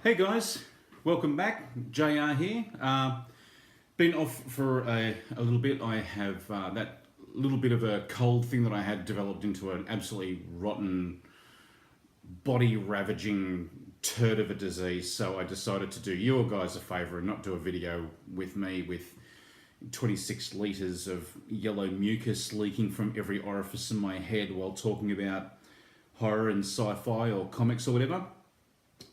Hey guys, welcome back. JR here. Been off for a little bit. I have that little bit of a cold thing that I had developed into an absolutely rotten, body-ravaging turd of a disease. So I decided to do you guys a favour and not do a video with me with 26 litres of yellow mucus leaking from every orifice in my head while talking about horror and sci-fi or comics or whatever.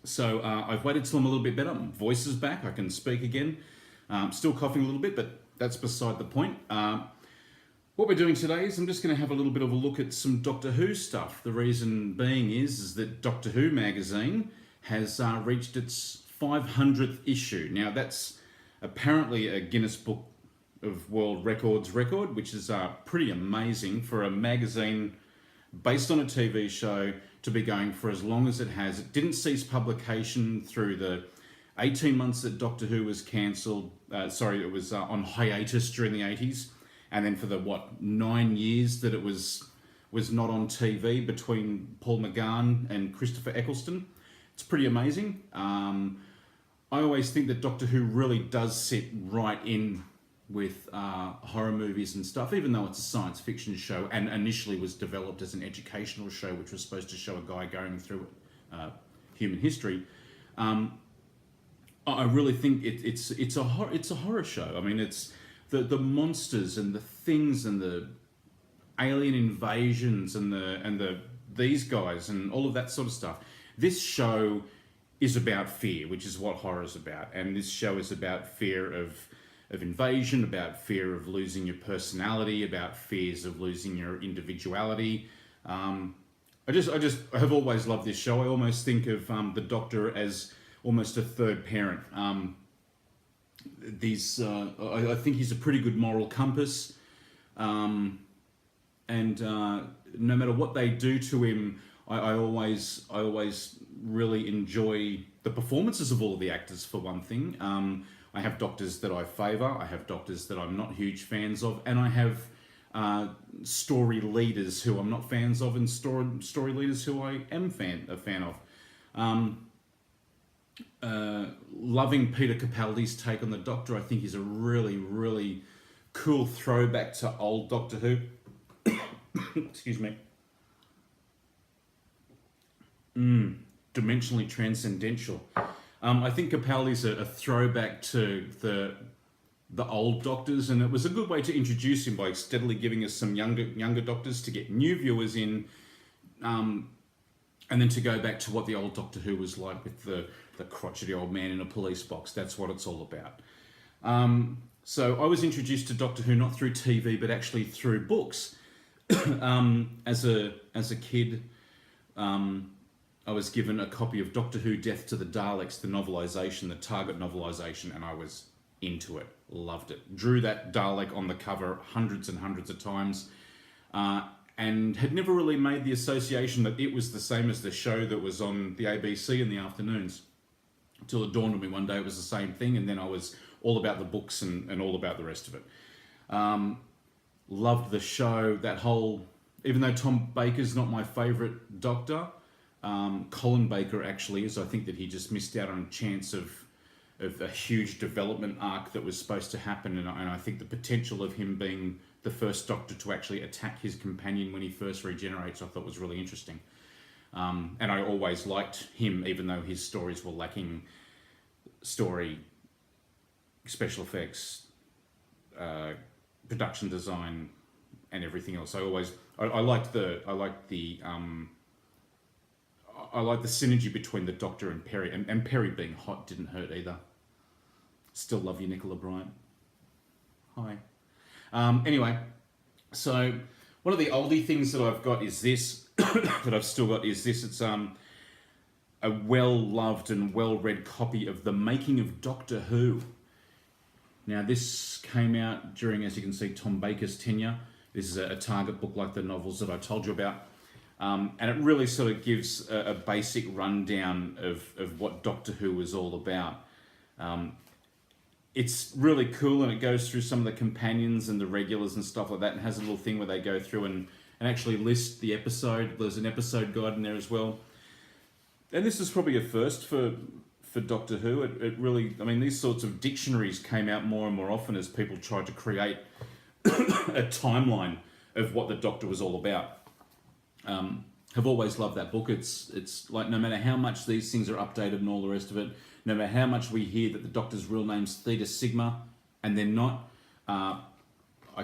So I've waited till I'm a little bit better. My voice is back. I can speak again. Still coughing a little bit, but that's beside the point. What we're doing today is I'm just going to have a little bit of a look at some Doctor Who stuff. The reason being is that Doctor Who magazine has reached its 500th issue. Now that's apparently a Guinness Book of World Records record, which is pretty amazing for a magazine based on a TV show to be going for as long as it has. It didn't cease publication through the 18 months that Doctor Who was cancelled. It was on hiatus during the 80s. And then for the, 9 years that it was not on TV between Paul McGann and Christopher Eccleston. It's pretty amazing. I always think that Doctor Who really does sit right in with horror movies and stuff, even though it's a science fiction show and initially was developed as an educational show which was supposed to show a guy going through human history. I really think it's a horror show. I mean, it's the monsters and the things and the alien invasions and these guys and all of that sort of stuff. This show is about fear, which is what horror is about, and this show is about fear of invasion, about fear of losing your personality, about fears of losing your individuality. I have always loved this show. I almost think of the Doctor as almost a third parent. I think he's a pretty good moral compass, and no matter what they do to him, I always really enjoy the performances of all of the actors, for one thing. I have doctors that I favour, I have doctors that I'm not huge fans of, and I have story leaders who I'm not fans of, and story leaders who I am a fan of. Loving Peter Capaldi's take on the Doctor, I think is a really, really cool throwback to old Doctor Who. Excuse me. Dimensionally transcendental. I think Capaldi's a throwback to the old Doctors, and it was a good way to introduce him by steadily giving us some younger Doctors to get new viewers in, and then to go back to what the old Doctor Who was like with the crotchety old man in a police box. That's what it's all about. So I was introduced to Doctor Who not through TV, but actually through books. As a kid, I was given a copy of Doctor Who Death to the Daleks, the novelisation, the Target novelisation, and I was into it, loved it. Drew that Dalek on the cover hundreds and hundreds of times, and had never really made the association that it was the same as the show that was on the ABC in the afternoons, until it dawned on me one day it was the same thing, and then I was all about the books and all about the rest of it. Loved the show, that whole, even though Tom Baker's not my favourite Doctor, Colin Baker actually is. I think that he just missed out on a chance of a huge development arc that was supposed to happen, and I think the potential of him being the first Doctor to actually attack his companion when he first regenerates, I thought was really interesting. And I always liked him, even though his stories were lacking story, special effects, production design, and everything else. I liked the synergy between the Doctor and Perry, and Perry being hot didn't hurt either. Still love you, Nicola Bryant. Hi. Anyway, so one of the oldie things that I've got is this, that I've still got is this. It's a well-loved and well-read copy of The Making of Doctor Who. Now this came out during, as you can see, Tom Baker's tenure. This is a Target book like the novels that I told you about. And it really sort of gives a basic rundown of what Doctor Who was all about. It's really cool, and it goes through some of the companions and the regulars and stuff like that, and has a little thing where they go through and actually list the episode. There's an episode guide in there as well. And this is probably a first for for Doctor Who. It really, I mean, these sorts of dictionaries came out more and more often as people tried to create a timeline of what the Doctor was all about. Have always loved that book. It's like, no matter how much these things are updated and all the rest of it, no matter how much we hear that the Doctor's real name's Theta Sigma, and they're not, I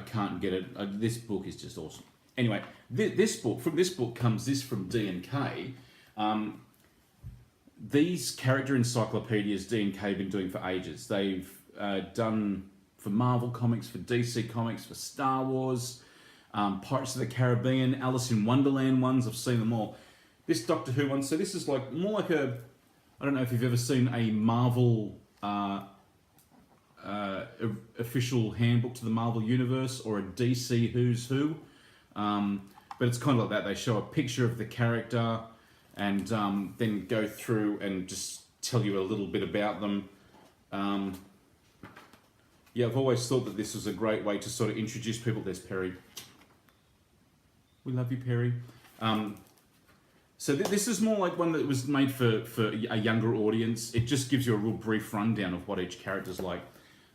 can't get it. This book is just awesome. Anyway, from this book comes this from D&K. These character encyclopedias D&K have been doing for ages. They've done for Marvel Comics, for DC Comics, for Star Wars, Pirates of the Caribbean, Alice in Wonderland ones. I've seen them all. This Doctor Who one, so this is like more like a, I don't know if you've ever seen a Marvel official handbook to the Marvel Universe or a DC Who's Who. But it's kind of like that. They show a picture of the character and then go through and just tell you a little bit about them. Yeah, I've always thought that this was a great way to sort of introduce people. There's Perry. We love you, Perry. So this is more like one that was made for a younger audience. It just gives you a real brief rundown of what each character's like.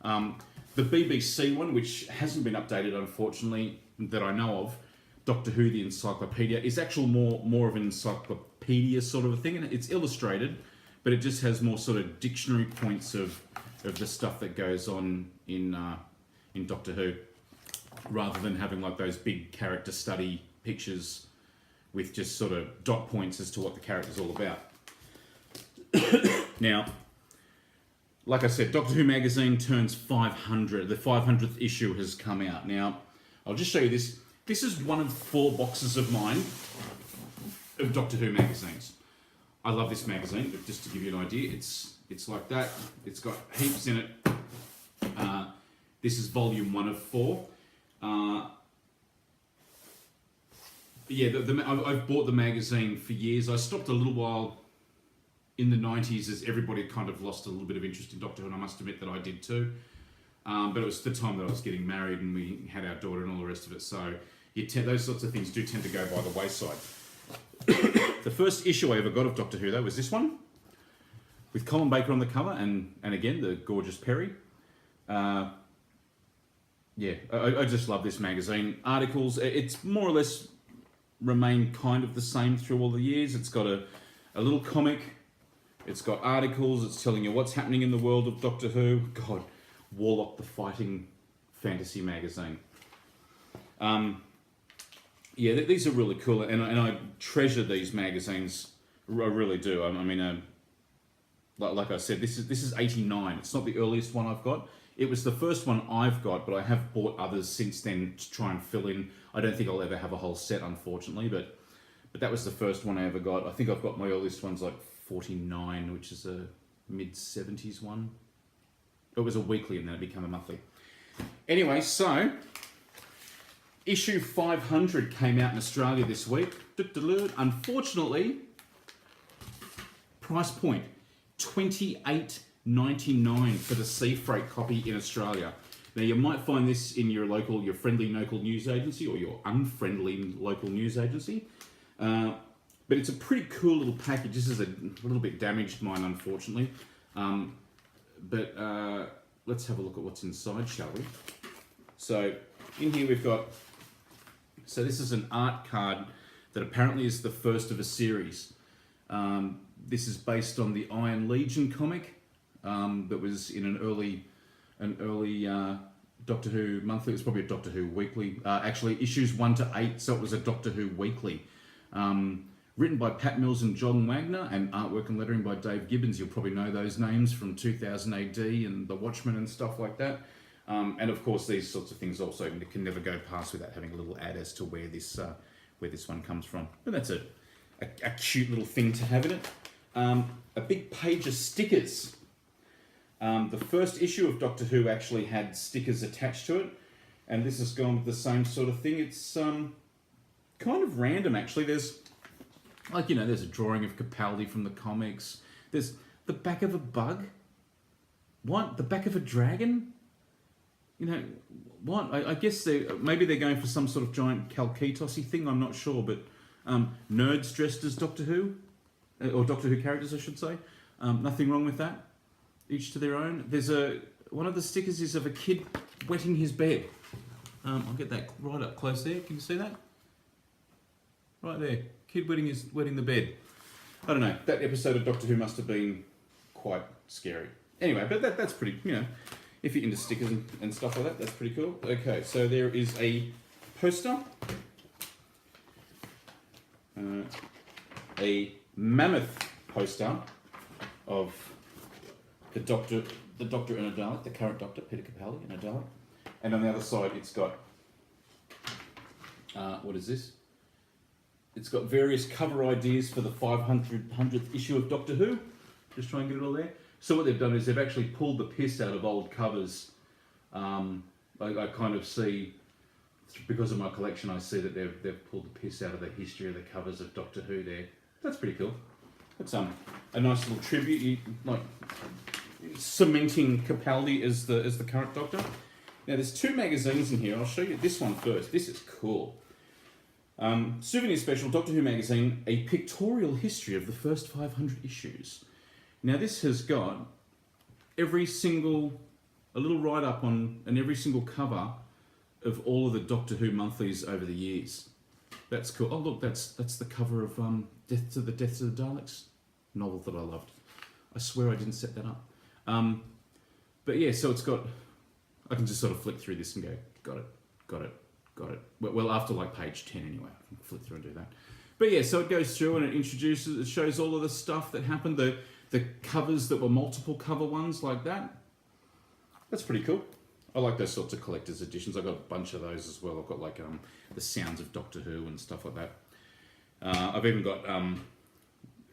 The BBC one, which hasn't been updated, unfortunately, that I know of, Doctor Who, the Encyclopedia, is actual more of an encyclopedia sort of a thing, and it's illustrated, but it just has more sort of dictionary points of the stuff that goes on in Doctor Who, rather than having like those big character study pictures with just sort of dot points as to what the character's all about. Now, like I said, Doctor Who magazine turns 500. The 500th issue has come out. Now, I'll just show you this. This is one of 4 boxes of mine of Doctor Who magazines. I love this magazine, but just to give you an idea, it's like that. It's got heaps in it. This is volume 1 of 4. Yeah, I've bought the magazine for years. I stopped a little while in the 90s as everybody kind of lost a little bit of interest in Doctor Who, and I must admit that I did too. But it was the time that I was getting married and we had our daughter and all the rest of it, so those sorts of things do tend to go by the wayside. The first issue I ever got of Doctor Who, though, was this one, with Colin Baker on the cover, and again, the gorgeous Perry. Yeah, I just love this magazine. Articles, it's more or less remained kind of the same through all the years. It's got a little comic, it's got articles, it's telling you what's happening in the world of Doctor Who. God, Warlock the Fighting Fantasy magazine. Yeah, these are really cool, and I treasure these magazines. I really do. I mean, like I said, this is 89. It's not the earliest one I've got. It was the first one I've got, but I have bought others since then to try and fill in. I don't think I'll ever have a whole set, unfortunately, but that was the first one I ever got. I think I've got my earliest ones like 49, which is a mid-70s one. It was a weekly and then it became a monthly. Anyway, so issue 500 came out in Australia this week. Unfortunately, price point $28.99 for the sea freight copy in Australia. Now you might find this in your friendly local news agency or your unfriendly local news agency. But it's a pretty cool little package. This is a little bit damaged, mine, unfortunately. But let's have a look at what's inside, shall we? So in here we've got, so this is an art card that apparently is the first of a series. This is based on the Iron Legion comic that was in an early Doctor Who monthly. It was probably a Doctor Who weekly. Actually, issues 1 to 8, so it was a Doctor Who weekly. Written by Pat Mills and John Wagner, and artwork and lettering by Dave Gibbons. You'll probably know those names from 2000 AD and The Watchmen and stuff like that. And of course, these sorts of things also can never go past without having a little ad as to where this one comes from. But that's a cute little thing to have in it. A big page of stickers. The first issue of Doctor Who actually had stickers attached to it, and this has gone with the same sort of thing. It's kind of random, actually. There's there's a drawing of Capaldi from the comics. There's the back of a bug. What? The back of a dragon? You know, what? I guess maybe they're going for some sort of giant Kalkitos-y thing, I'm not sure, but nerds dressed as Doctor Who, or Doctor Who characters, I should say. Nothing wrong with that. Each to their own. There's one of the stickers is of a kid wetting his bed. I'll get that right up close there. Can you see that? Right there. Kid wetting the bed. I don't know. That episode of Doctor Who must have been quite scary. Anyway, but that's pretty, if you're into stickers and stuff like that, that's pretty cool. Okay, so there is a poster. A mammoth poster of the Doctor in a Dalek, the current Doctor, Peter Capaldi in a Dalek. And on the other side, it's got, what is this? It's got various cover ideas for the 500th issue of Doctor Who. Just try and get it all there. So what they've done is they've actually pulled the piss out of old covers. I kind of see, because of my collection, I see that they've pulled the piss out of the history of the covers of Doctor Who there. That's pretty cool. That's a nice little tribute, like cementing Capaldi as the current Doctor. Now there's two magazines in here. I'll show you this one first. This is cool. Souvenir special, Doctor Who magazine, a pictorial history of the first 500 issues. Now this has got a little write-up on every single cover of all of the Doctor Who monthlies over the years. That's cool. Oh look, that's the cover of Death to the Daleks, novel that I loved. I swear I didn't set that up. But yeah, so it's got, I can just sort of flick through this and go, got it. Well, after like page 10 anyway, I can flick through and do that. But yeah, so it goes through and it shows all of the stuff that happened, the covers that were multiple cover ones like that. That's pretty cool. I like those sorts of collector's editions. I've got a bunch of those as well. I've got like the Sounds of Doctor Who and stuff like that. I've even got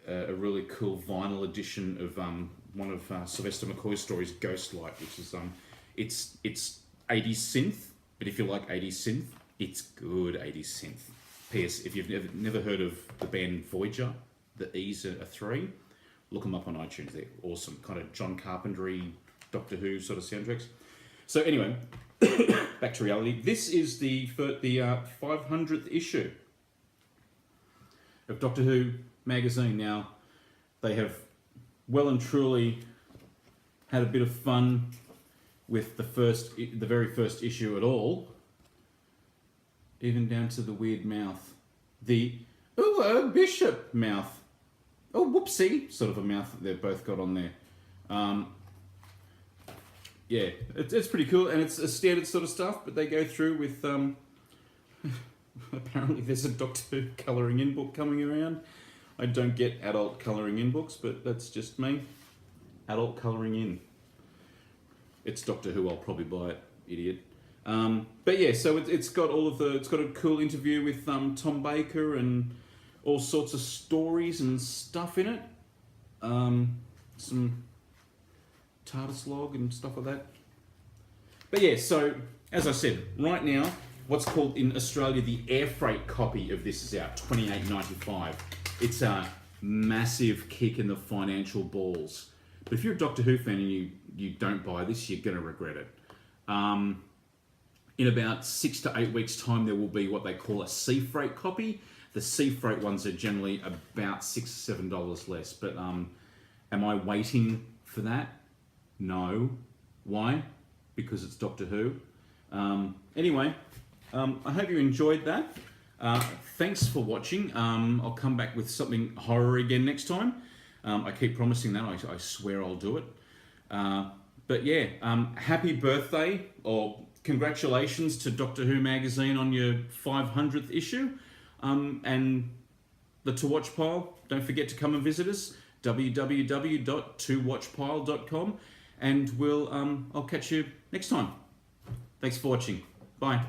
a really cool vinyl edition of one of Sylvester McCoy's stories, Ghostlight, which is it's 80s synth, but if you like 80s synth, it's good 80s synth. P.S. If you've never heard of the band Voyager, the E's are 3, look them up on iTunes. They're awesome, kind of John Carpenter-y, Doctor Who sort of soundtracks. So anyway, back to reality. This is the 500th issue of Doctor Who magazine. Now, they have well and truly had a bit of fun with the very first issue at all, even down to the weird mouth, bishop mouth, whoopsie, sort of a mouth that they've both got on there. Yeah, it's pretty cool, and it's a standard sort of stuff, but they go through with, apparently there's a Doctor Who colouring in book coming around. I don't get adult colouring in books, but that's just me. Adult colouring in. It's Doctor Who, I'll probably buy it, idiot. But yeah, so it's got it's got a cool interview with Tom Baker and all sorts of stories and stuff in it. Some TARDIS log and stuff like that. But yeah, so as I said, right now, what's called in Australia the air freight copy of this is out, $28.95. It's a massive kick in the financial balls. But if you're a Doctor Who fan and you don't buy this, you're going to regret it. In about 6 to 8 weeks' time, there will be what they call a sea freight copy. The sea freight ones are generally about $6 or $7 less. But am I waiting for that? No. Why? Because it's Doctor Who. Anyway, I hope you enjoyed that. Thanks for watching. I'll come back with something horror again next time. I keep promising that. I swear I'll do it. But yeah, happy birthday or congratulations to Doctor Who magazine on your 500th issue. And the To Watch Pile, don't forget to come and visit us, www.towatchpile.com, and I'll catch you next time. Thanks for watching. Bye.